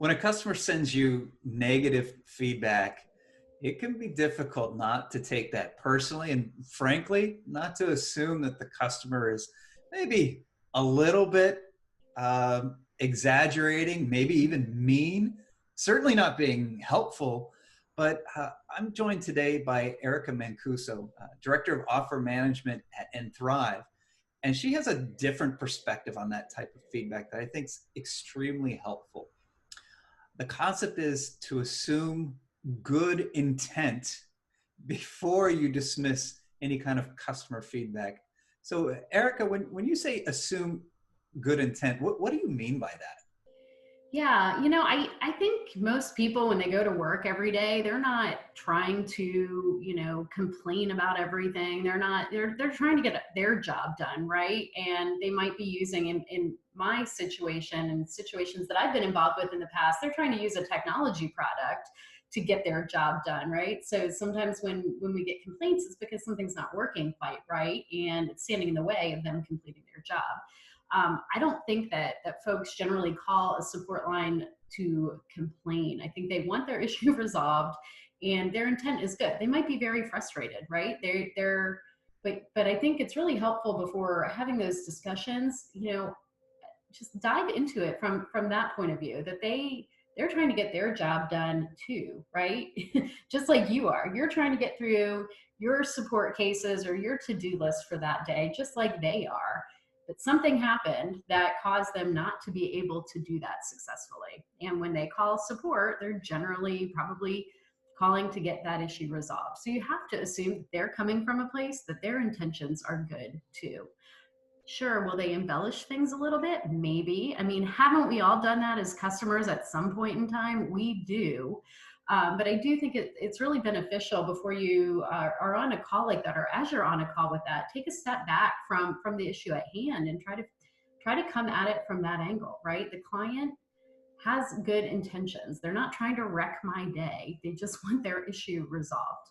When a customer sends you negative feedback, it can be difficult not to take that personally and frankly, not to assume that the customer is maybe a little bit exaggerating, maybe even mean, certainly not being helpful. But I'm joined today by Erica Mancuso, Director of Offer Management at Thrive. And she has a different perspective on that type of feedback that I think is extremely helpful. The concept is to assume good intent before you dismiss any kind of customer feedback. So Erica, when you say assume good intent, what do you mean by that? Yeah, I think most people when they go to work every day, they're not trying to, complain about everything. They're trying to get their job done, right? And they might be using in my situation and situations that I've been involved with in the past, they're trying to use a technology product to get their job done, right? So sometimes when we get complaints, it's because something's not working quite right and it's standing in the way of them completing their job. I don't think that folks generally call a support line to complain. I think they want their issue resolved, and their intent is good. They might be very frustrated, right? But I think it's really helpful before having those discussions. Just dive into it from that point of view. That they're trying to get their job done too, right? Just like you are. You're trying to get through your support cases or your to-do list for that day, just like they are. But something happened that caused them not to be able to do that successfully. And when they call support, they're generally probably calling to get that issue resolved. So you have to assume that they're coming from a place that their intentions are good too. Sure, will they embellish things a little bit? Maybe. I mean, haven't we all done that as customers at some point in time? We do. But I do think it's really beneficial before you are on a call like that, or as you're on a call with that, take a step back from the issue at hand and try to come at it from that angle, right? The client has good intentions. They're not trying to wreck my day. They just want their issue resolved.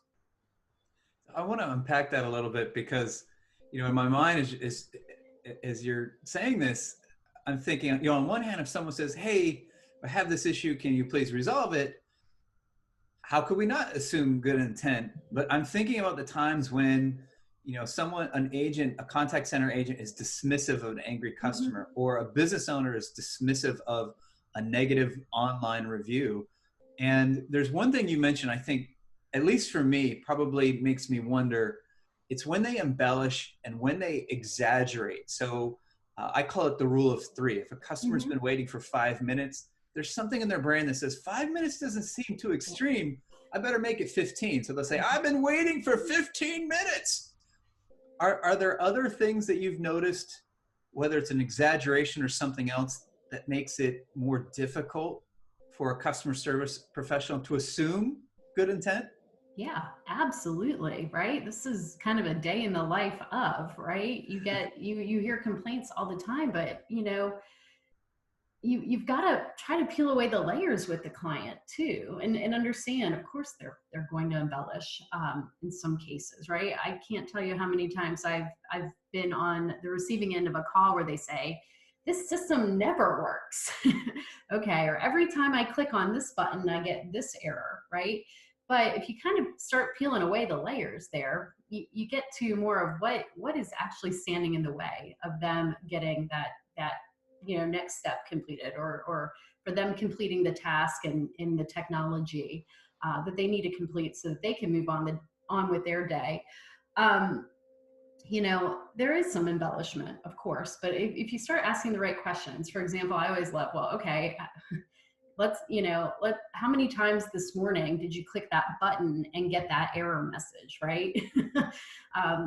I want to unpack that a little bit because, in my mind is as you're saying this, I'm thinking, on one hand, if someone says, "Hey, I have this issue, can you please resolve it?" How could we not assume good intent? But I'm thinking about the times when, a contact center agent is dismissive of an angry Mm-hmm. customer, or a business owner is dismissive of a negative online review. And there's one thing you mentioned, I think, at least for me, probably makes me wonder. It's when they embellish and when they exaggerate. So I call it the rule of three. If a customer's Mm-hmm. been waiting for 5 minutes, there's something in their brain that says 5 minutes doesn't seem too extreme. I better make it 15. So they'll say, I've been waiting for 15 minutes. Are there other things that you've noticed, whether it's an exaggeration or something else, that makes it more difficult for a customer service professional to assume good intent? Yeah, absolutely. Right. This is kind of a day in the life of, right? You hear complaints all the time, but you've got to try to peel away the layers with the client too, and understand, of course, they're going to embellish in some cases, right? I can't tell you how many times I've been on the receiving end of a call where they say, this system never works. Okay, or every time I click on this button, I get this error, right? But if you kind of start peeling away the layers there, you get to more of what is actually standing in the way of them getting that next step completed, or for them completing the task and in the technology that they need to complete so that they can move on with their day. um, there is some embellishment, of course, but if you start asking the right questions. For example, I always love, well, okay, how many times this morning did you click that button and get that error message, right?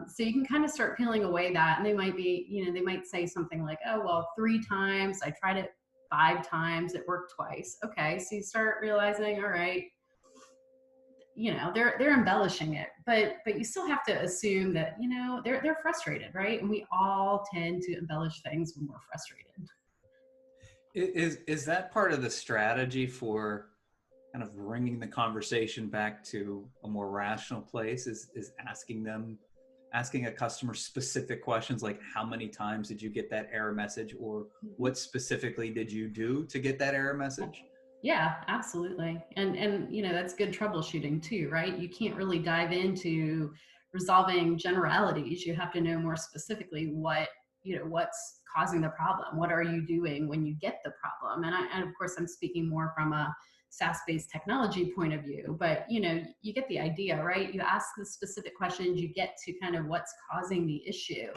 So you can kind of start peeling away that, and they might say something like, oh, well, 3 times, I tried it 5 times, it worked twice. Okay, so you start realizing, all right, they're embellishing it, but you still have to assume that they're frustrated, right? And we all tend to embellish things when we're frustrated. Is that part of the strategy for kind of bringing the conversation back to a more rational place? Is asking a customer specific questions like, how many times did you get that error message, or what specifically did you do to get that error message? Yeah, absolutely. And that's good troubleshooting too, right? You can't really dive into resolving generalities. You have to know more specifically what's causing the problem. What are you doing when you get the problem? And of course I'm speaking more from a SaaS-based technology point of view, but you get the idea, right? You ask the specific questions, you get to kind of what's causing the issue.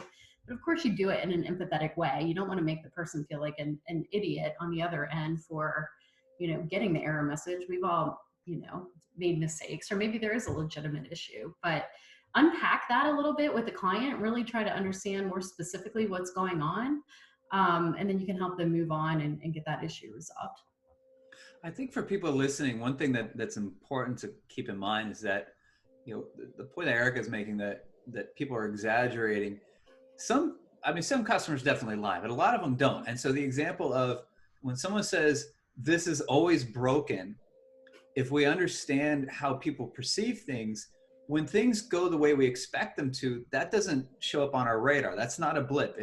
But of course you do it in an empathetic way. You don't want to make the person feel like an idiot on the other end for getting the error message. We've all, made mistakes, or maybe there is a legitimate issue, but unpack that a little bit with the client, really try to understand more specifically what's going on. And then you can help them move on and get that issue resolved. I think for people listening, one thing that's important to keep in mind is that, the point that Erica is making, that people are exaggerating. Some customers definitely lie, but a lot of them don't. And so the example of when someone says, this is always broken, if we understand how people perceive things, when things go the way we expect them to, that doesn't show up on our radar. That's not a blip.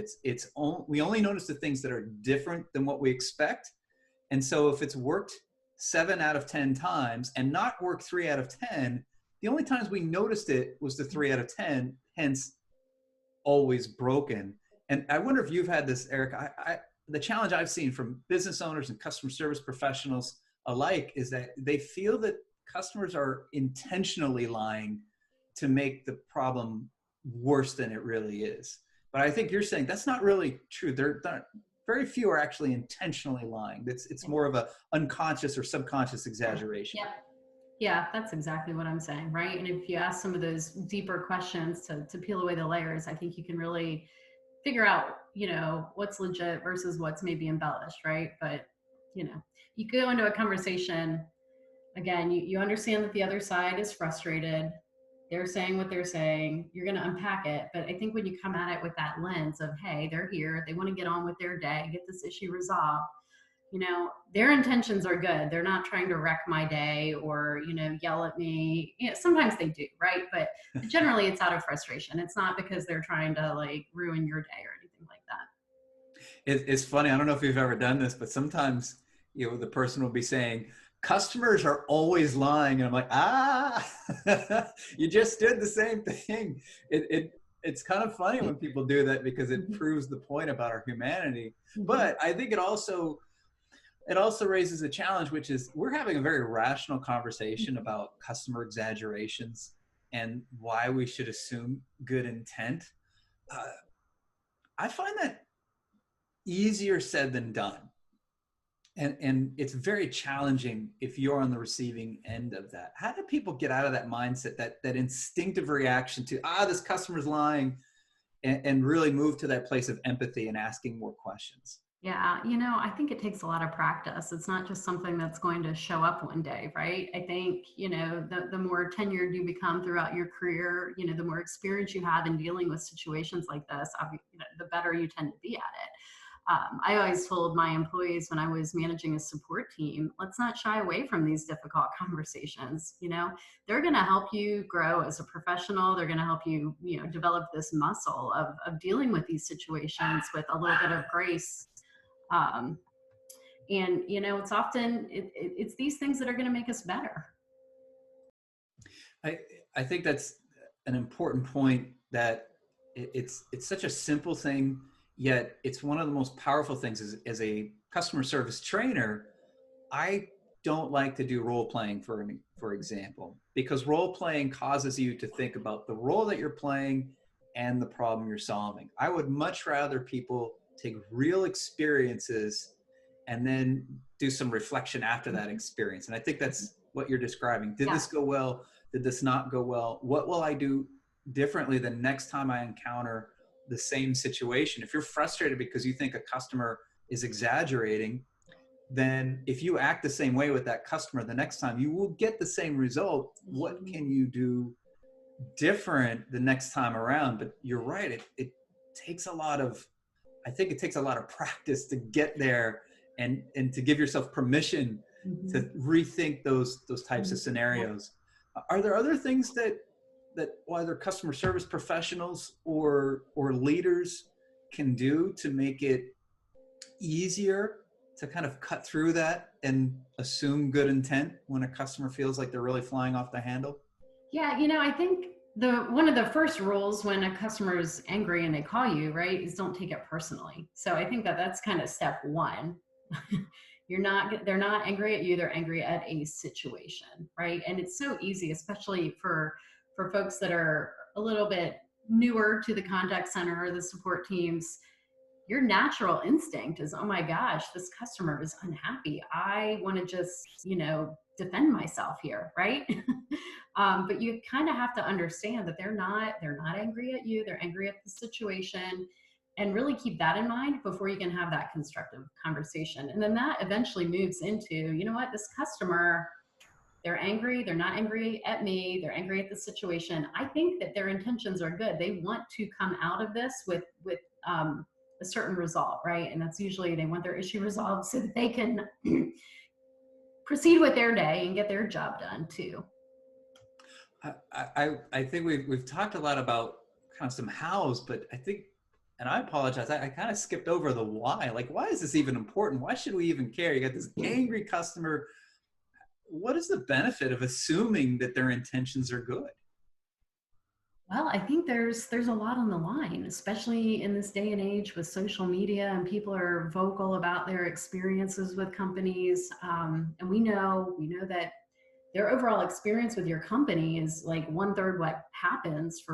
We only notice the things that are different than what we expect. And so if it's worked 7 out of 10 times and not worked 3 out of 10, the only times we noticed it was the 3 out of 10, hence always broken. And I wonder if you've had this, Eric. The challenge I've seen from business owners and customer service professionals alike is that they feel that customers are intentionally lying to make the problem worse than it really is. But I think you're saying that's not really true. Very few are actually intentionally lying. It's more of a unconscious or subconscious exaggeration. Yeah. Yeah, that's exactly what I'm saying, right? And if you ask some of those deeper questions to peel away the layers, I think you can really figure out, what's legit versus what's maybe embellished, right? But, you go into a conversation, again, you understand that the other side is frustrated. They're saying what they're saying. You're going to unpack it. But I think when you come at it with that lens of, hey, they're here, they want to get on with their day, get this issue resolved, their intentions are good. They're not trying to wreck my day or, yell at me. Sometimes they do, right? But generally it's out of frustration. It's not because they're trying to like ruin your day or anything like that. It's funny. I don't know if you've ever done this, but sometimes, the person will be saying, customers are always lying. And I'm like, you just did the same thing. It's kind of funny when people do that because it proves the point about our humanity. But I think it also raises a challenge, which is we're having a very rational conversation about customer exaggerations and why we should assume good intent. I find that easier said than done. And it's very challenging if you're on the receiving end of that. How do people get out of that mindset, that instinctive reaction to, this customer's lying, and really move to that place of empathy and asking more questions? Yeah, I think it takes a lot of practice. It's not just something that's going to show up one day, right? I think, the more tenured you become throughout your career, the more experience you have in dealing with situations like this, the better you tend to be at it. I always told my employees when I was managing a support team, let's not shy away from these difficult conversations. They're going to help you grow as a professional. They're going to help you, develop this muscle of dealing with these situations with a little bit of grace. And it's often it's these things that are going to make us better. I think that's an important point, that it's such a simple thing, yet it's one of the most powerful things. As a customer service trainer, I don't like to do role playing, for example, because role playing causes you to think about the role that you're playing and the problem you're solving. I would much rather people take real experiences and then do some reflection after that experience. And I think that's what you're describing. Did this go well? Did this not go well? What will I do differently the next time I encounter the same situation? If you're frustrated because you think a customer is exaggerating, then if you act the same way with that customer the next time, you will get the same result. What can you do different the next time around? But you're right. It takes a lot of practice to get there, and to give yourself permission to rethink those types of scenarios. Are there other things that either customer service professionals or leaders can do to make it easier to kind of cut through that and assume good intent when a customer feels like they're really flying off the handle? Yeah, I think the one of the first rules when a customer is angry and they call you, right, is don't take it personally. So I think that that's kind of step one. They're not angry at you, they're angry at a situation, right? And it's so easy, especially for folks that are a little bit newer to the contact center or the support teams. Your natural instinct is, oh my gosh, this customer is unhappy. I want to just, defend myself here, right? But you kind of have to understand that they're not angry at you. They're angry at the situation, and really keep that in mind before you can have that constructive conversation. And then that eventually moves into, you know what, this customer, they're angry. They're not angry at me. They're angry at the situation. I think that their intentions are good. They want to come out of this with a certain result, right? And that's usually they want their issue resolved so that they can proceed with their day and get their job done too. I think we've talked a lot about kind of some hows, but I think, and I apologize, I kind of skipped over the why. Like, why is this even important? Why should we even care? You got this angry customer. What is the benefit of assuming that their intentions are good? Well, I think there's a lot on the line, especially in this day and age with social media, and people are vocal about their experiences with companies. And we know that their overall experience with your company is like 1/3 what happens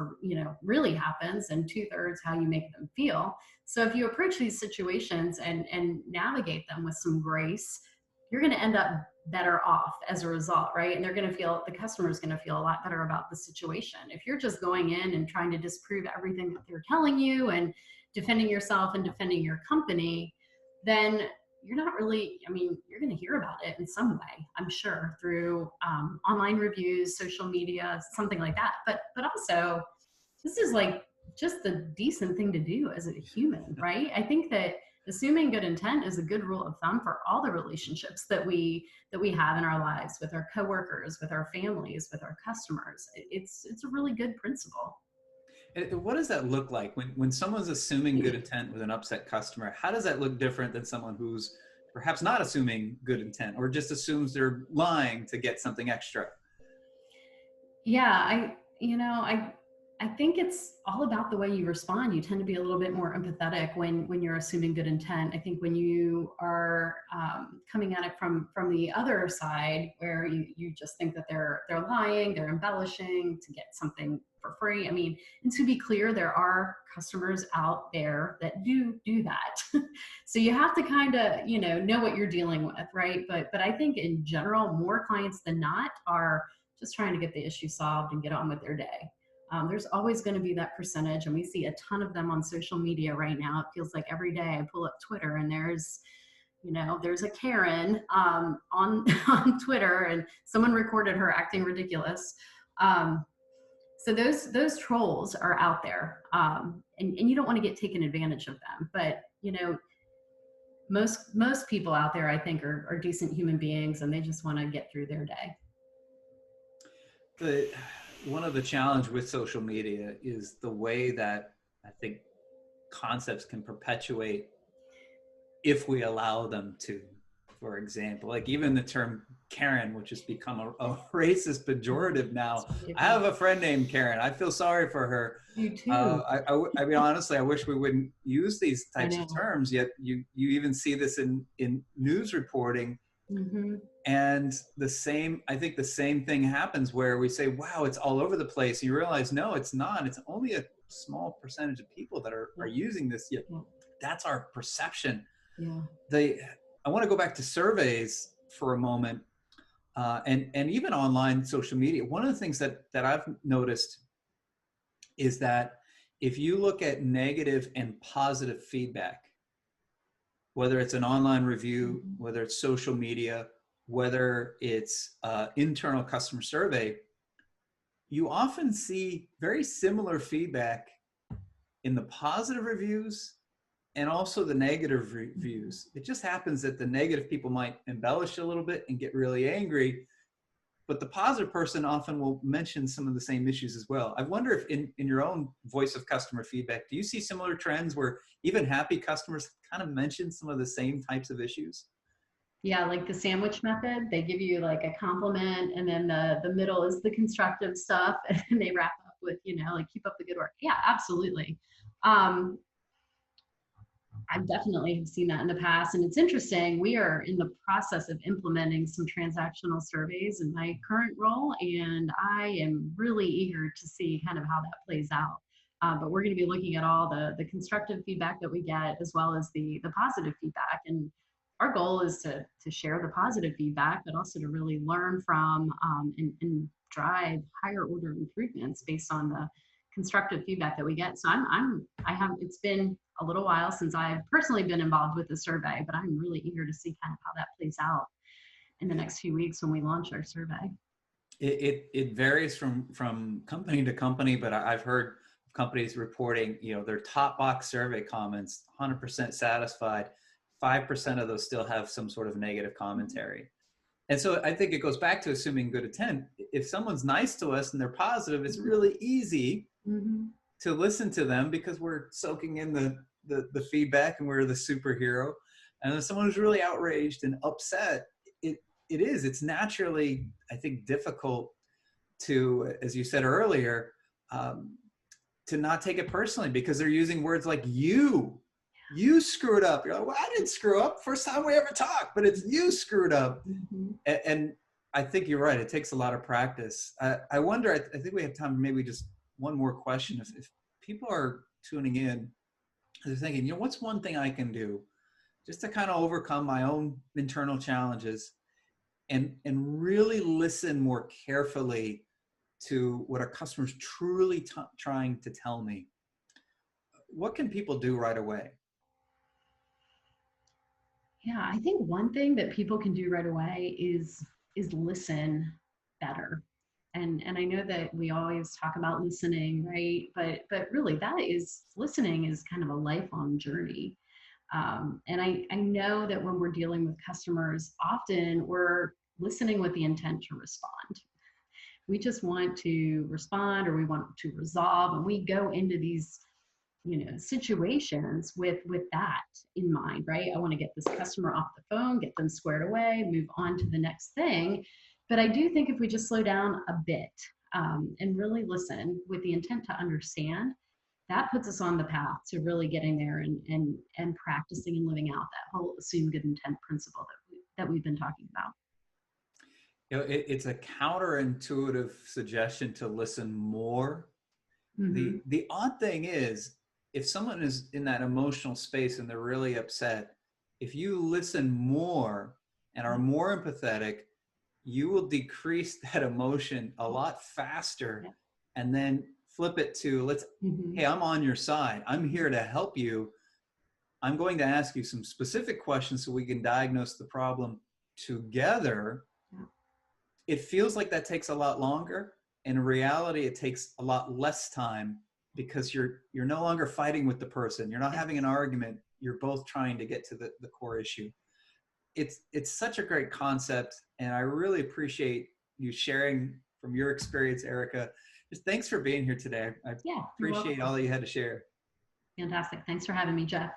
really happens, and 2/3 how you make them feel. So if you approach these situations and navigate them with some grace, you're going to end up better off as a result, right? And the customer is going to feel a lot better about the situation. If you're just going in and trying to disprove everything that they're telling you and defending yourself and defending your company, then you're not really, you're going to hear about it in some way, I'm sure, through online reviews, social media, something like that. But also, this is like just the decent thing to do as a human, right? I think that assuming good intent is a good rule of thumb for all the relationships that we have in our lives, with our coworkers, with our families, with our customers. It's a really good principle. And what does that look like when someone's assuming good intent with an upset customer? How does that look different than someone who's perhaps not assuming good intent or just assumes they're lying to get something extra? Yeah, I think it's all about the way you respond. You tend to be a little bit more empathetic when you're assuming good intent. I think when you are coming at it from the other side, where you just think that they're lying, they're embellishing to get something for free. And to be clear, there are customers out there that do that. So you have to kind of know what you're dealing with, right? But I think in general, more clients than not are just trying to get the issue solved and get on with their day. There's always going to be that percentage, and we see a ton of them on social media right now. It feels like every day I pull up Twitter and there's a Karen on on Twitter, and someone recorded her acting ridiculous. So those trolls are out there, and you don't want to get taken advantage of them. But most people out there, I think, are decent human beings, and they just want to get through their day. One of the challenge with social media is the way that I think concepts can perpetuate if we allow them to. For example, like even the term Karen, which has become a racist pejorative now. I have a friend named Karen. I feel sorry for her. You too. I mean, honestly, I wish we wouldn't use these types of terms, yet you even see this in news reporting. Mm-hmm. And I think the same thing happens where we say, wow, it's all over the place. You realize, no, it's not. It's only a small percentage of people that are using this. Yet that's our perception. Yeah. I want to go back to surveys for a moment, and even online social media. One of the things that I've noticed is that if you look at negative and positive feedback, whether it's an online review, whether it's social media, whether it's internal customer survey, you often see very similar feedback in the positive reviews and also the negative reviews. It just happens that the negative people might embellish a little bit and get really angry, but the positive person often will mention some of the same issues as well. I wonder if in your own voice of customer feedback, do you see similar trends where even happy customers kind of mention some of the same types of issues? Yeah, like the sandwich method, they give you like a compliment, and then the middle is the constructive stuff, and they wrap up with, like, keep up the good work. Yeah, absolutely. Um, I definitely have seen that in the past. And it's interesting, we are in the process of implementing some transactional surveys in my current role, and I am really eager to see kind of how that plays out. But we're going to be looking at all the constructive feedback that we get, as well as the positive feedback. And our goal is to share the positive feedback, but also to really learn from, and drive higher order improvements based on the constructive feedback that we get. So it's been a little while since I've personally been involved with the survey, but I'm really eager to see kind of how that plays out in the next few weeks when we launch our survey. It varies from company to company, but I've heard companies reporting, their top box survey comments, 100% satisfied, 5% of those still have some sort of negative commentary. And so I think it goes back to assuming good intent. If someone's nice to us and they're positive, it's really easy to listen to them because we're soaking in the feedback and we're the superhero. And if someone who's really outraged and upset, it's naturally, I think, difficult to, as you said earlier, to not take it personally because they're using words like you screwed up. You're like, well, I didn't screw up. First time we ever talked, but it's you screwed up. And I think you're right. It takes a lot of practice. I wonder, I think we have time for maybe just one more question. If people are tuning in, they're thinking, what's one thing I can do just to kind of overcome my own internal challenges and really listen more carefully to what a customer's truly trying to tell me? What can people do right away? Yeah, I think one thing that people can do right away is listen better. And I know that we always talk about listening, right? But really, listening is kind of a lifelong journey. And I know that when we're dealing with customers, often we're listening with the intent to respond. We just want to respond, or we want to resolve, and we go into these situations with that in mind, right? I want to get this customer off the phone, get them squared away, move on to the next thing. But I do think if we just slow down a bit, and really listen with the intent to understand, that puts us on the path to really getting there and practicing and living out that whole assume good intent principle that we've been talking about. It's a counterintuitive suggestion to listen more. The odd thing is, if someone is in that emotional space and they're really upset, if you listen more and are more empathetic, you will decrease that emotion a lot faster, and then flip it to hey, I'm on your side. I'm here to help you. I'm going to ask you some specific questions so we can diagnose the problem together. It feels like that takes a lot longer. In reality, it takes a lot less time because you're no longer fighting with the person. You're not having an argument. You're both trying to get to the core issue. It's such a great concept, and I really appreciate you sharing from your experience, Erica. Just thanks for being here today. I appreciate all that you had to share. Fantastic. Thanks for having me, Jeff.